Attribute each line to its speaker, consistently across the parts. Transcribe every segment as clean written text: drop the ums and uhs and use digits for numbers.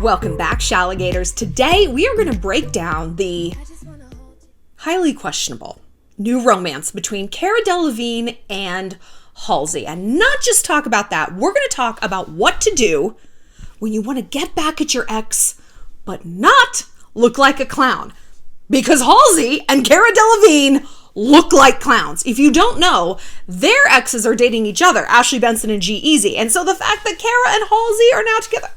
Speaker 1: Welcome back, Shalligators. Today, we are going to break down the highly questionable new romance between CARA DELEVIGNE and Halsey. And not just talk about that, we're going to talk about what to do when you want to get back at your ex, but not look like a clown. Because Halsey and CARA DELEVIGNE look like clowns. If you don't know, their exes are dating each other, Ashley Benson and G-Eazy. And so the fact that CARA and Halsey are now together,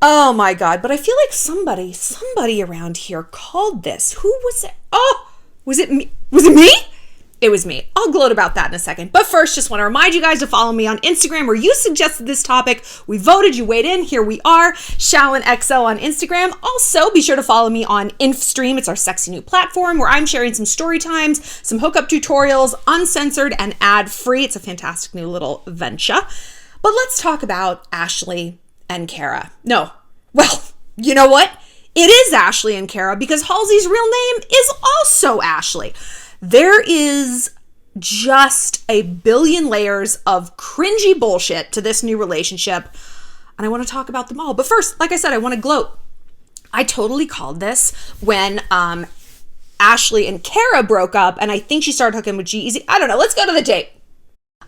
Speaker 1: oh my God. But I feel like somebody around here called this. Who was it? Oh, was it me? Was it me? It was me. I'll gloat about that in a second. But first, just want to remind you guys to follow me on Instagram, where you suggested this topic. We voted, you weighed in. Here we are, ShallonXL on Instagram. Also, be sure to follow me on InfStream. It's our sexy new platform where I'm sharing some story times, some hookup tutorials, uncensored and ad-free. It's a fantastic new little venture. But let's talk about Ashley and CARA. No, well, you know what? It is Ashley and CARA because Halsey's real name is also Ashley. There is just a billion layers of cringy bullshit to this new relationship, and I want to talk about them all. But first, like I said, I want to gloat. I totally called this when Ashley and CARA broke up, and I think she started hooking with G-Eazy. I don't know. Let's go to the tape.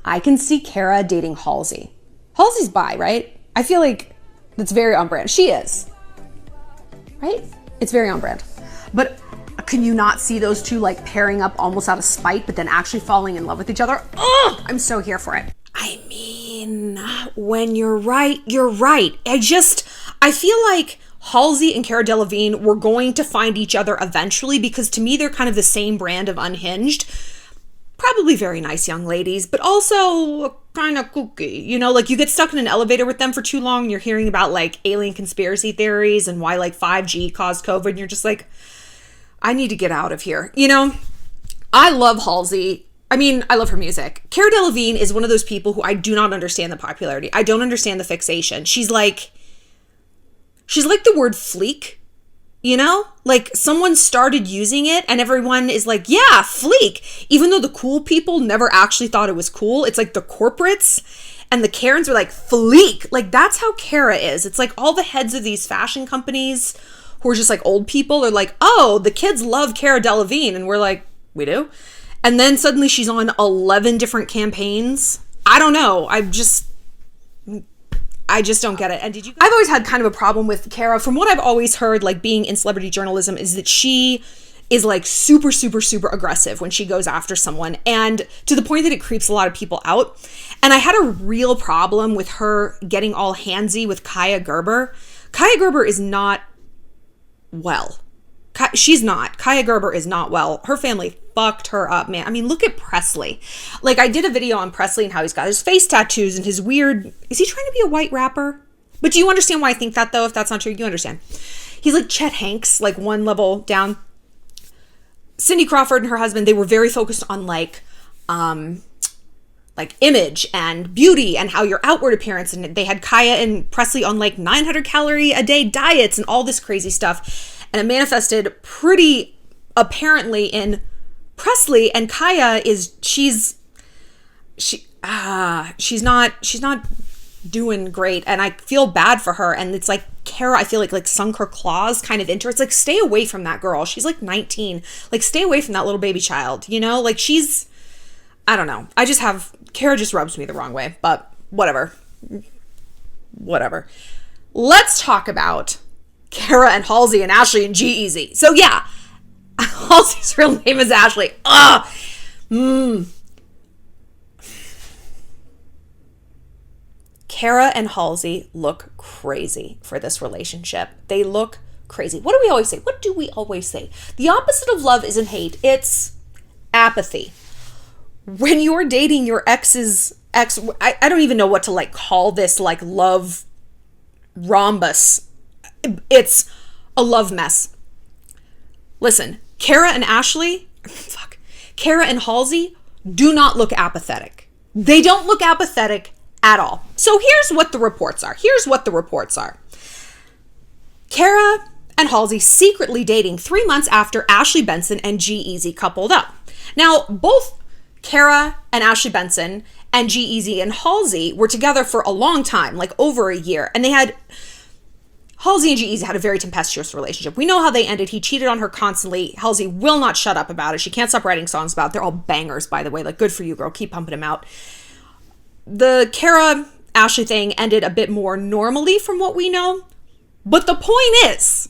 Speaker 1: I can see CARA dating Halsey. Halsey's bi, right? I feel like that's very on brand. She is, right? It's very on brand. But can you not see those two like pairing up almost out of spite, but then actually falling in love with each other? Oh, I'm so here for it. I mean, when you're right, you're right. I feel like Halsey and CARA DELEVIGNE were going to find each other eventually, because to me, they're kind of the same brand of unhinged. Probably very nice young ladies, but also kind of kooky. You know, like you get stuck in an elevator with them for too long and you're hearing about like alien conspiracy theories and why like 5G caused COVID. And you're just like, I need to get out of here. You know, I love Halsey. I mean, I love her music. CARA DELEVIGNE is one of those people who I do not understand the popularity. I don't understand the fixation. She's like the word fleek, you know? Like someone started using it and everyone is like, yeah, fleek. Even though the cool people never actually thought it was cool. It's like the corporates and the Karens were like, fleek. Like that's how CARA is. It's like all the heads of these fashion companies who are just like old people are like, oh, the kids love CARA DELEVIGNE. And we're like, we do? And then suddenly she's on 11 different campaigns. I don't know. I just don't get it. And I've always had kind of a problem with CARA. From what I've always heard, like being in celebrity journalism, is that she is like super, super, super aggressive when she goes after someone, and to the point that it creeps a lot of people out. And I had a real problem with her getting all handsy with Kaia Gerber. Kaia Gerber is not well. She's not. Kaia Gerber is not well. Her family fucked her up, man. I mean, look at Presley. Like, I did a video on Presley and how he's got his face tattoos and his weird... Is he trying to be a white rapper? But do you understand why I think that, though? If that's not true, you understand. He's like Chet Hanks, like one level down. Cindy Crawford and her husband, they were very focused on like image and beauty and how your outward appearance. And they had Kaia and Presley on like 900 calorie a day diets and all this crazy stuff. And it manifested pretty apparently in Presley, and Kaia she's not doing great, and I feel bad for her. And it's like CARA, I feel like sunk her claws kind of into her. It's like, stay away from that girl. She's like 19. Like, stay away from that little baby child, you know? Like, I don't know. CARA just rubs me the wrong way, but whatever. Let's talk about CARA and Halsey and Ashley and G-Eazy. So yeah, Halsey's real name is Ashley. CARA and Halsey look crazy for this relationship. They look crazy. What do we always say? The opposite of love isn't hate. It's apathy. When you're dating your ex's ex, I don't even know what to like call this, like love rhombus. It's a love mess. Listen, CARA and Halsey do not look apathetic. They don't look apathetic at all. So here's what the reports are. CARA and Halsey secretly dating 3 months after Ashley Benson and G-Eazy coupled up. Now, both CARA and Ashley Benson and G-Eazy and Halsey were together for a long time, like over a year. And they had... Halsey and G-Eazy had a very tempestuous relationship. We know how they ended. He cheated on her constantly. Halsey will not shut up about it. She can't stop writing songs about it. They're all bangers, by the way. Like, good for you, girl. Keep pumping them out. The CARA Ashley thing ended a bit more normally from what we know. But the point is,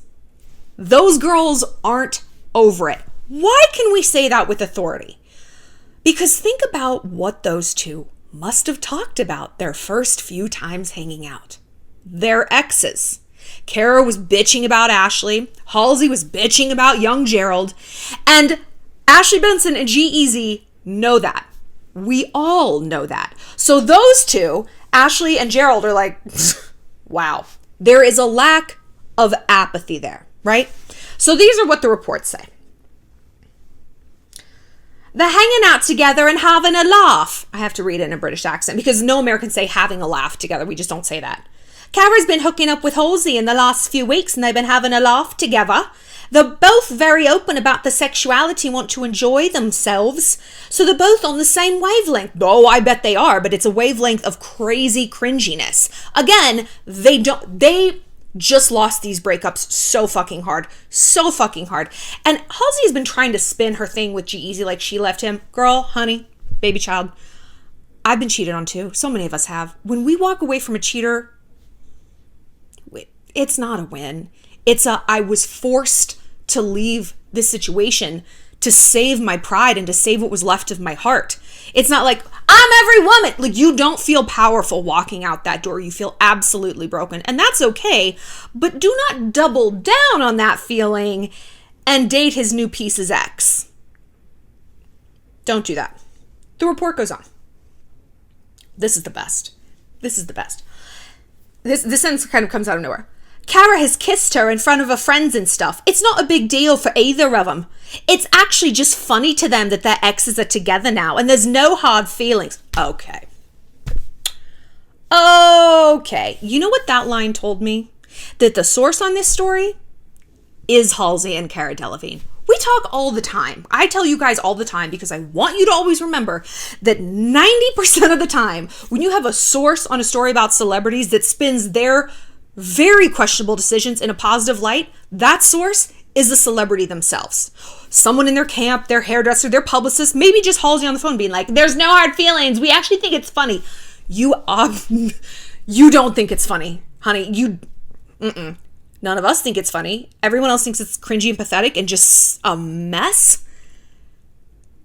Speaker 1: those girls aren't over it. Why can we say that with authority? Because think about what those two must have talked about their first few times hanging out. Their exes. CARA was bitching about Ashley. Halsey was bitching about young Gerald. And Ashley Benson and G-Eazy know that. We all know that. So those two, Ashley and Gerald, are like, wow. There is a lack of apathy there, right? So these are what the reports say. They're hanging out together and having a laugh. I have to read it in a British accent because no Americans say having a laugh together. We just don't say that. CARA's been hooking up with Halsey in the last few weeks and they've been having a laugh together. They're both very open about the sexuality, want to enjoy themselves. So they're both on the same wavelength. Oh, I bet they are, but it's a wavelength of crazy cringiness. Again, they just lost these breakups so fucking hard. So fucking hard. And Halsey has been trying to spin her thing with G-Eazy like she left him. Girl, honey, baby child, I've been cheated on too. So many of us have. When we walk away from a cheater, it's not a win. It's I was forced to leave this situation to save my pride and to save what was left of my heart. It's not like, I'm every woman. Like, you don't feel powerful walking out that door. You feel absolutely broken. And that's okay. But do not double down on that feeling and date his new piece's ex. Don't do that. The report goes on. This is the best. This is the best. This sentence kind of comes out of nowhere. CARA has kissed her in front of her friends and stuff. It's not a big deal for either of them. It's actually just funny to them that their exes are together now and there's no hard feelings. Okay. You know what that line told me? That the source on this story is Halsey and CARA DELEVIGNE. We talk all the time. I tell you guys all the time because I want you to always remember that 90% of the time when you have a source on a story about celebrities that spins their very questionable decisions in a positive light, that source is the celebrity themselves. Someone in their camp, their hairdresser, their publicist, maybe just Halsey on the phone being like, there's no hard feelings. We actually think it's funny. You don't think it's funny, honey. None of us think it's funny. Everyone else thinks it's cringy and pathetic and just a mess.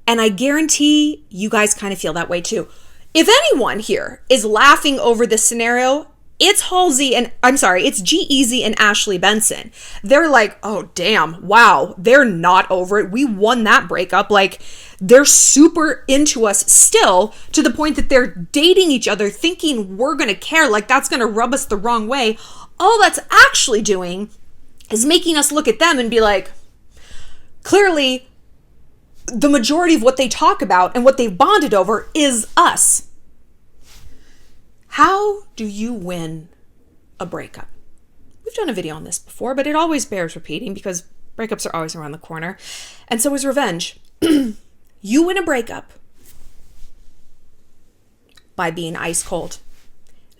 Speaker 1: And I guarantee you guys kind of feel that way too. If anyone here is laughing over this scenario, it's G-Eazy and Ashley Benson. They're like, oh, damn, wow, they're not over it. We won that breakup. Like, they're super into us still to the point that they're dating each other thinking we're going to care. Like, that's going to rub us the wrong way. All that's actually doing is making us look at them and be like, clearly, the majority of what they talk about and what they've bonded over is us. How do you win a breakup? We've done a video on this before, but it always bears repeating because breakups are always around the corner. And so is revenge. You win a breakup by being ice cold.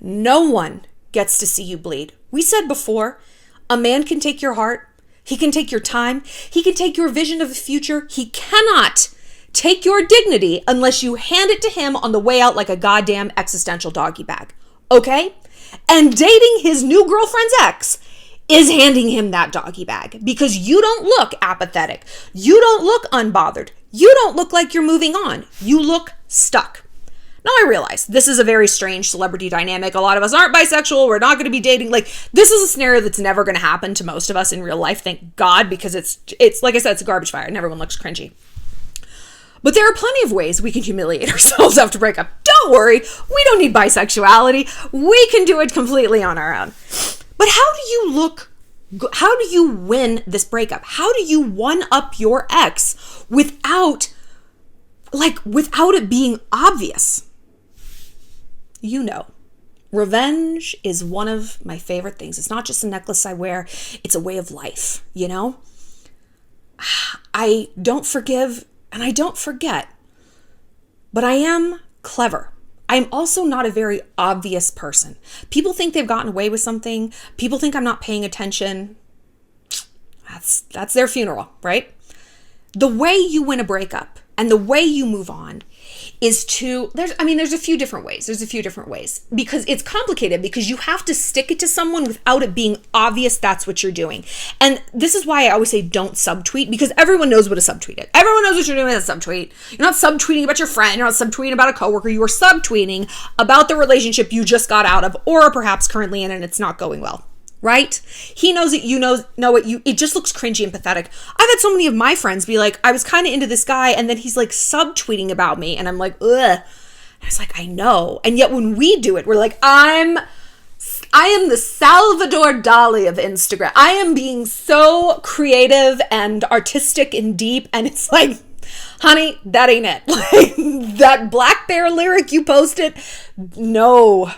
Speaker 1: No one gets to see you bleed. We said before, a man can take your heart. He can take your time. He can take your vision of the future. He cannot take your dignity unless you hand it to him on the way out like a goddamn existential doggy bag. Okay? And dating his new girlfriend's ex is handing him that doggy bag because you don't look apathetic. You don't look unbothered. You don't look like you're moving on. You look stuck. Now I realize this is a very strange celebrity dynamic. A lot of us aren't bisexual. We're not going to be dating. Like, this is a scenario that's never going to happen to most of us in real life. Thank God, because it's like I said, it's a garbage fire and everyone looks cringy. But there are plenty of ways we can humiliate ourselves after breakup. Don't worry, we don't need bisexuality. We can do it completely on our own. But how do you win this breakup? How do you one up your ex without it being obvious? You know, revenge is one of my favorite things. It's not just a necklace I wear, it's a way of life, you know? I don't forgive and I don't forget, but I am clever. I'm also not a very obvious person. People think they've gotten away with something. People think I'm not paying attention. That's their funeral, right? The way you win a breakup and the way you move on is there's a few different ways. Because it's complicated, because you have to stick it to someone without it being obvious that's what you're doing. And this is why I always say don't subtweet, because everyone knows what a subtweet is. Everyone knows what you're doing with a subtweet. You're not subtweeting about your friend. You're not subtweeting about a coworker. You are subtweeting about the relationship you just got out of, or are perhaps currently in, and it's not going well. Right? He knows it, you know it, it just looks cringy and pathetic. I've had so many of my friends be like, I was kind of into this guy, and then he's like subtweeting about me, and I'm like, ugh. I was like, I know. And yet when we do it, we're like, I am the Salvador Dali of Instagram. I am being so creative and artistic and deep, and it's like, honey, that ain't it. Like, that Black Bear lyric you posted, no.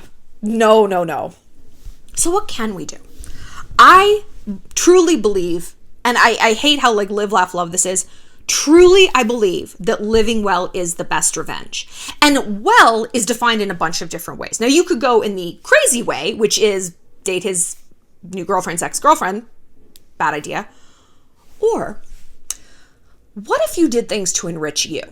Speaker 1: So what can we do? I truly believe, and I hate how like live, laugh, love this is, truly I believe that living well is the best revenge. And well is defined in a bunch of different ways. Now you could go in the crazy way, which is date his new girlfriend's ex-girlfriend. Bad idea. Or what if you did things to enrich you?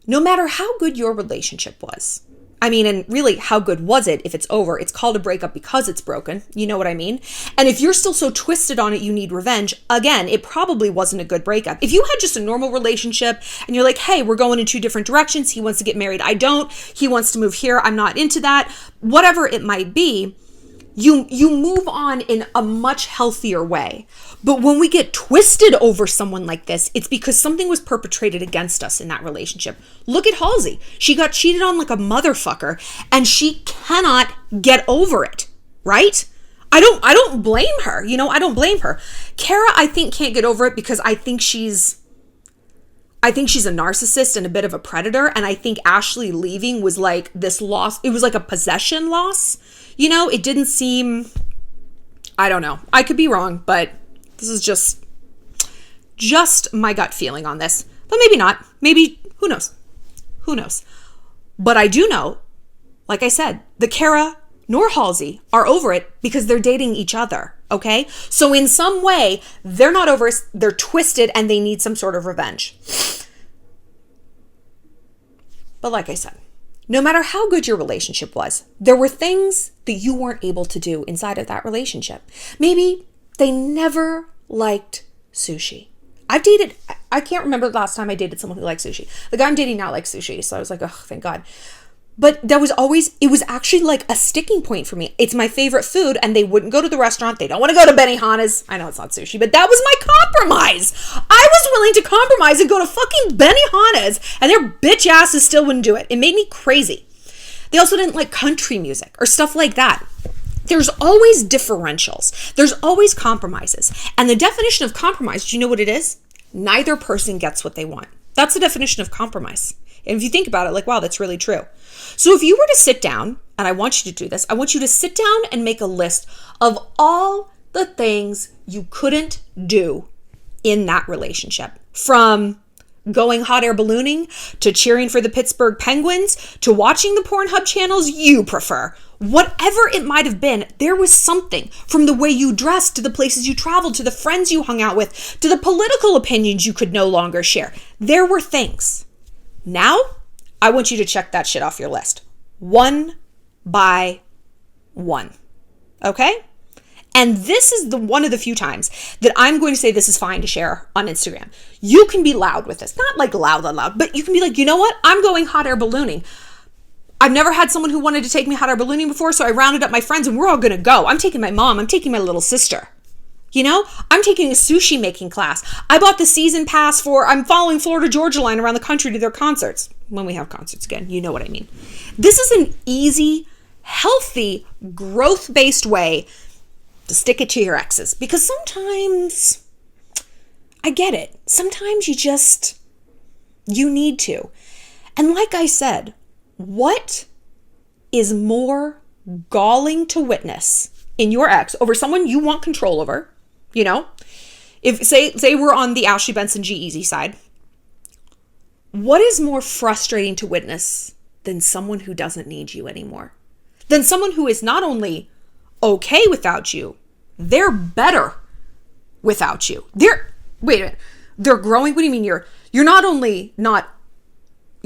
Speaker 1: No matter how good your relationship was. I mean, and really, how good was it if it's over? It's called a breakup because it's broken. You know what I mean? And if you're still so twisted on it, you need revenge. Again, it probably wasn't a good breakup. If you had just a normal relationship and you're like, hey, we're going in two different directions. He wants to get married. I don't. He wants to move here. I'm not into that. Whatever it might be, you move on in a much healthier way. But when we get twisted over someone like this, it's because something was perpetrated against us in that relationship. Look at Halsey. She got cheated on like a motherfucker, and she cannot get over it, right? I don't blame her. I don't blame her. CARA, I think, can't get over it because I think she's a narcissist and a bit of a predator. And I think Ashley leaving was like this loss. It was like a possession loss. It didn't seem, I don't know. I could be wrong, but this is just my gut feeling on this. But maybe not. Maybe, who knows? But I do know, like I said, the CARA nor Halsey are over it because they're dating each other, okay? So in some way, they're not over it, they're twisted, and they need some sort of revenge. But like I said, no matter how good your relationship was, there were things that you weren't able to do inside of that relationship. Maybe they never liked sushi. I can't remember the last time I dated someone who liked sushi. The guy I'm dating now likes sushi, so I was like, oh, thank God. But it was actually like a sticking point for me. It's my favorite food, and they wouldn't go to the restaurant. They don't want to go to Benihana's. I know it's not sushi, but that was my compromise. I was willing to compromise and go to fucking Benihana's, and their bitch asses still wouldn't do it. It made me crazy. They also didn't like country music or stuff like that. There's always differentials. There's always compromises. And the definition of compromise, do you know what it is? Neither person gets what they want. That's the definition of compromise. And if you think about it, like, wow, that's really true. So if you were to sit down, and I want you to do this, I want you to sit down and make a list of all the things you couldn't do in that relationship. From going hot air ballooning, to cheering for the Pittsburgh Penguins, to watching the Pornhub channels you prefer. Whatever it might have been, there was something, from the way you dressed, to the places you traveled, to the friends you hung out with, to the political opinions you could no longer share. There were things. Now, I want you to check that shit off your list. One by one. Okay? And this is one of the few times that I'm going to say this is fine to share on Instagram. You can be loud with this. Not like loud, but you can be like, you know what? I'm going hot air ballooning. I've never had someone who wanted to take me hot air ballooning before, so I rounded up my friends and we're all going to go. I'm taking my mom. I'm taking my little sister. I'm taking a sushi making class. I bought the season pass I'm following Florida Georgia Line around the country to their concerts. When we have concerts again, you know what I mean. This is an easy, healthy, growth-based way to stick it to your exes. Because sometimes, I get it. Sometimes you need to. And like I said, what is more galling to witness in your ex over someone you want control over? If say we're on the Ashley Benson G-Eazy side, what is more frustrating to witness than someone who doesn't need you anymore. Than someone who is not only okay without you, they're better without you. Wait a minute. They're growing. What do you mean you're not only you're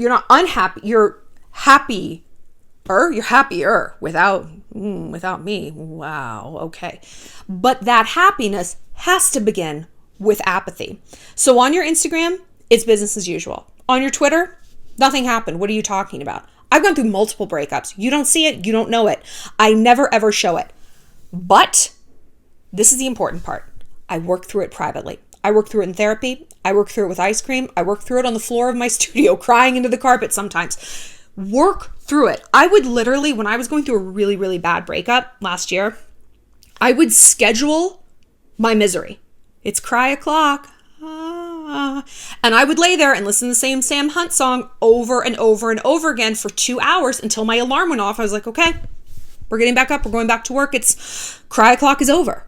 Speaker 1: not unhappy, you're happier. You're happier without me. Wow. Okay. But that happiness has to begin with apathy. So on your Instagram, it's business as usual. On your Twitter, nothing happened. What are you talking about? I've gone through multiple breakups. You don't see it. You don't know it. I never ever show it. But this is the important part. I work through it privately. I work through it in therapy. I work through it with ice cream. I work through it on the floor of my studio, crying into the carpet sometimes. Work through it. I would literally, when I was going through a really, really bad breakup last year, I would schedule my misery. It's cry o'clock. And I would lay there and listen to the same Sam Hunt song over and over and over again for 2 hours until my alarm went off. I was like, okay, we're getting back up. We're going back to work. It's cry o'clock is over.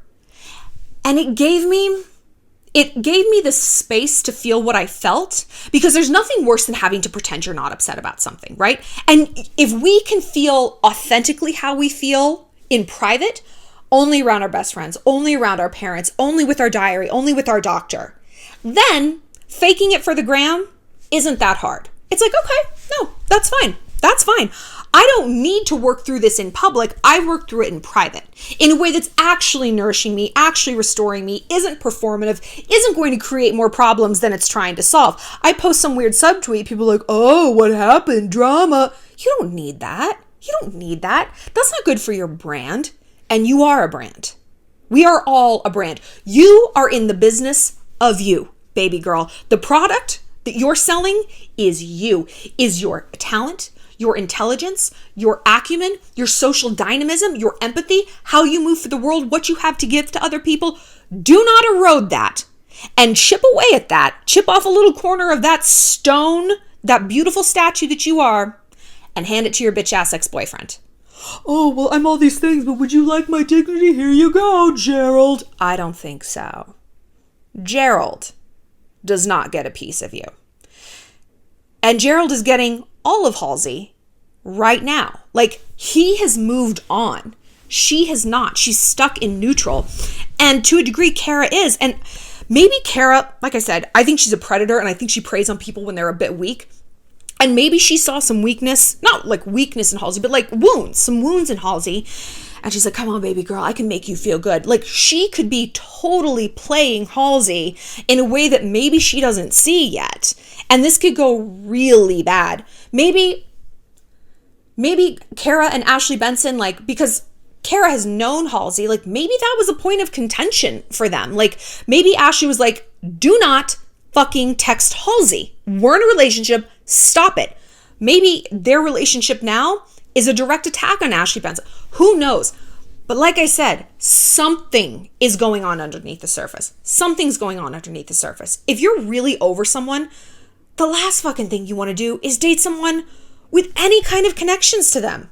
Speaker 1: And it gave me the space to feel what I felt, because there's nothing worse than having to pretend you're not upset about something, right? And if we can feel authentically how we feel in private, only around our best friends, only around our parents, only with our diary, only with our doctor, then faking it for the gram isn't that hard. It's like, okay, no, that's fine. That's fine. I don't need to work through this in public. I work through it in private in a way that's actually nourishing me, actually restoring me, isn't performative, isn't going to create more problems than it's trying to solve. I post some weird subtweet. People are like, oh, what happened? Drama. You don't need that. You don't need that. That's not good for your brand. And you are a brand. We are all a brand. You are in the business of you, baby girl. The product that you're selling is you, is your talent, your intelligence, your acumen, your social dynamism, your empathy, how you move for the world, what you have to give to other people. Do not erode that, and chip away at that. Chip off a little corner of that stone, that beautiful statue that you are, and hand it to your bitch ass ex-boyfriend. Oh, well, I'm all these things, but would you like my dignity? Here you go, Gerald. I don't think so. Gerald does not get a piece of you. And Gerald is getting all of Halsey right now. Like, he has moved on. She has not. She's stuck in neutral. And to a degree, CARA is. And maybe CARA, like I said, I think she's a predator, and I think she preys on people when they're a bit weak. And maybe she saw some weakness, not like weakness in Halsey, but like some wounds in Halsey. And she's like, come on, baby girl, I can make you feel good. Like, she could be totally playing Halsey in a way that maybe she doesn't see yet. And this could go really bad. Maybe CARA and Ashley Benson, like, because CARA has known Halsey, like, maybe that was a point of contention for them. Like, maybe Ashley was like, do not fucking text Halsey. We're in a relationship. Stop it. Maybe their relationship now is a direct attack on Ashley Benson. Who knows? But like I said, something is going on underneath the surface. Something's going on underneath the surface. If you're really over someone, the last fucking thing you want to do is date someone with any kind of connections to them.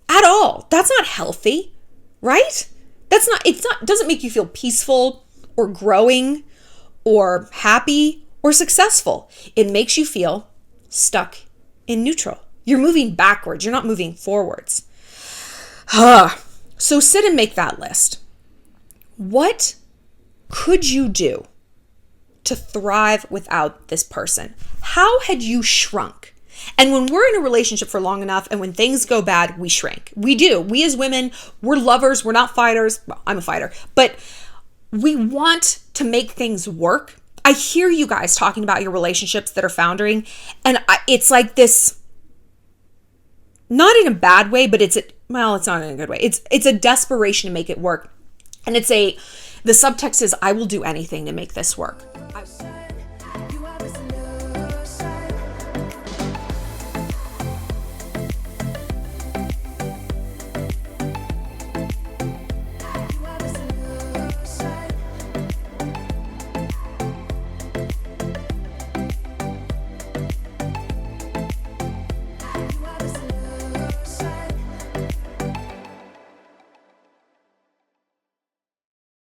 Speaker 1: At all. That's not healthy, right? Doesn't make you feel peaceful or growing or happy or successful. It makes you feel stuck in neutral. You're moving backwards. You're not moving forwards. So sit and make that list. What could you do to thrive without this person? How had you shrunk? And when we're in a relationship for long enough and when things go bad, we shrink. We do. We as women, we're lovers. We're not fighters. Well, I'm a fighter. But we want to make things work. I hear you guys talking about your relationships that are foundering. And it's like this, not in a bad way, but it's not in a good way. It's a desperation to make it work. And the subtext is, I will do anything to make this work.